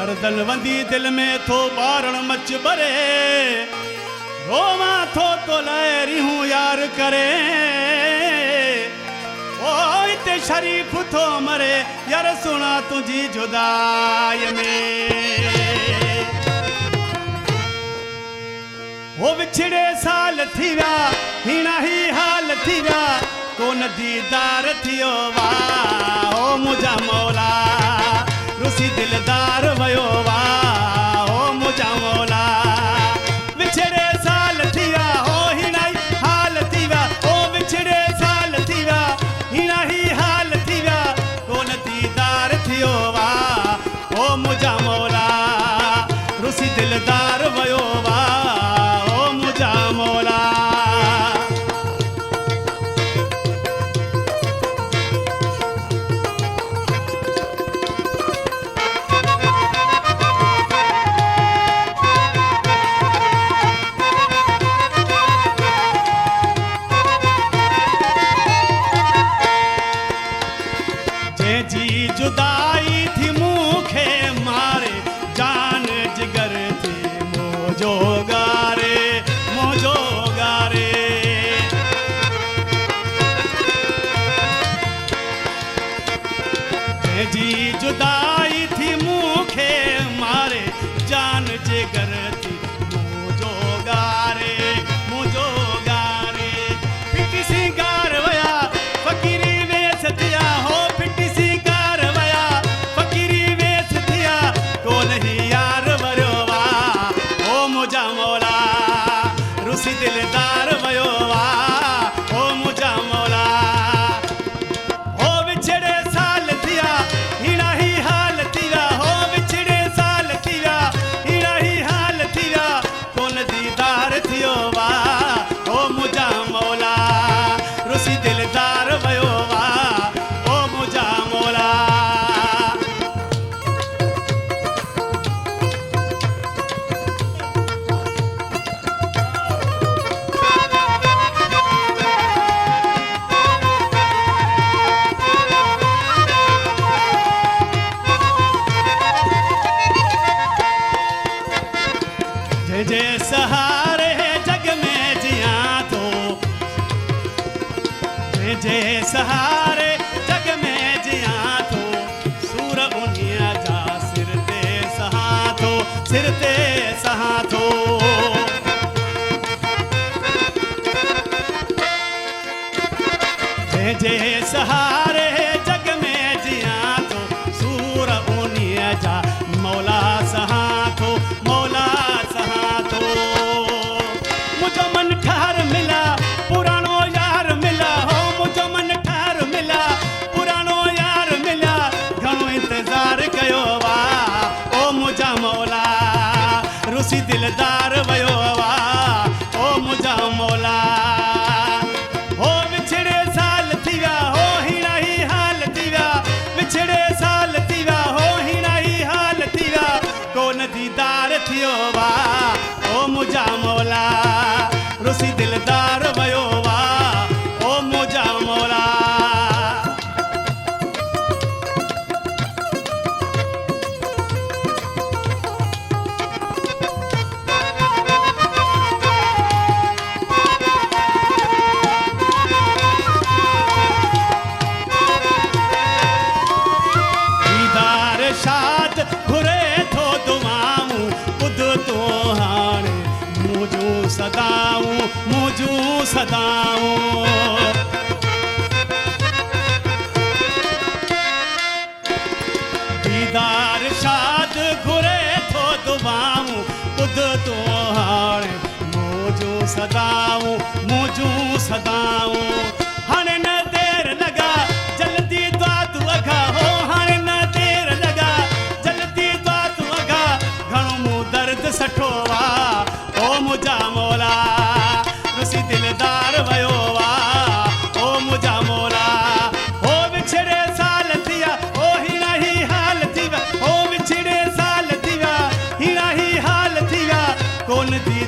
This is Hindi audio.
करदल वंदी दिल में थो बारण मच बरे रोमा थो तो लहरी हूँ यार करे ओ इते शरीफ थो मरे यार सुना तुझी जुदाई में वो विछड़े साल थी व्या हीना ही हाल थी व्या कोन दीदार थियो वाह ओ मुझा मौला रुसी दिलदार वयो वाह ओ मुझा मौला विछड़े साल थी व्या हो हीना ही हाल थी व्या ओ विछड़े साल थी व्या हीना ही हाल थी व्या कोन दीदार थियो वाह ओ मुझा मौला रुसी दिलदार वयो वाह ओ मुझा मौला जी जुदाई थी मुखे मारे जान जिगर थी मोजो गारे जी जुदाई थी मुखे मारे जान जिगर थी मोजो गारे पिटी सिंगार वया फकीरी वेस थिया हो पिटी सिंगार वया फकीरी वेस थिया कोन ही यार वरो वाह ओ मुझा मौला रुसी दिलदार वयो वाह ओ मुझा मौला हो विछड़े साल थिया हीना ही हाल थिया हो विछड़े साल थिया हीना ही हाल थिया कोन दीदार थियो वाह ओ मुझा मौला रुसी दिलदार वयो वाह ओ मुझा मौला जे सहारे जग में जिया तो जे सहारे जग में जिया तो सूर उनिया जा सिर ते सहा थो जे सहारे जग में जिया तो सूर उनिया जा मौला सहा थो मुझो मन ठहर मिला पुरानो यार मिला हो मुझो मन ठहर मिला पुरानो यार मिला घणो इंतजार कयो वाह ओ मुझा मौला रुसी दिलदार वयो वाह ओ मुझा मौला हो विछड़े साल थी व्या हो हीना ही हाल थी व्या विछड़े साल थी व्या हो हीना ही हाल थी व्या कोन दीदार थियो वाह ओ मुझा मौला रुसी दिलदार वयो वाह ओ मुझा मौला दीदार शाद घुरे थो दुआऊं बुध तो हाणे मुझू सदाऊं दीदार शाद घुरे थो दुआऊं बुध तो हाणे मुझू सदाऊं हाणे न देर लगा जल्दी द्वात अघा हो हाणे न देर लगा जल्दी द्वात अघा घणो मूं दर्द सठो वाह ओ मुझा मौला रुसी दिलदार वयो वाह ओ मुझा मौला हो विछड़े साल थिया ओ हीना ही हाल थी व्या हो विछड़े साल थी व्या हीना ही हाल थी व्या कोन दी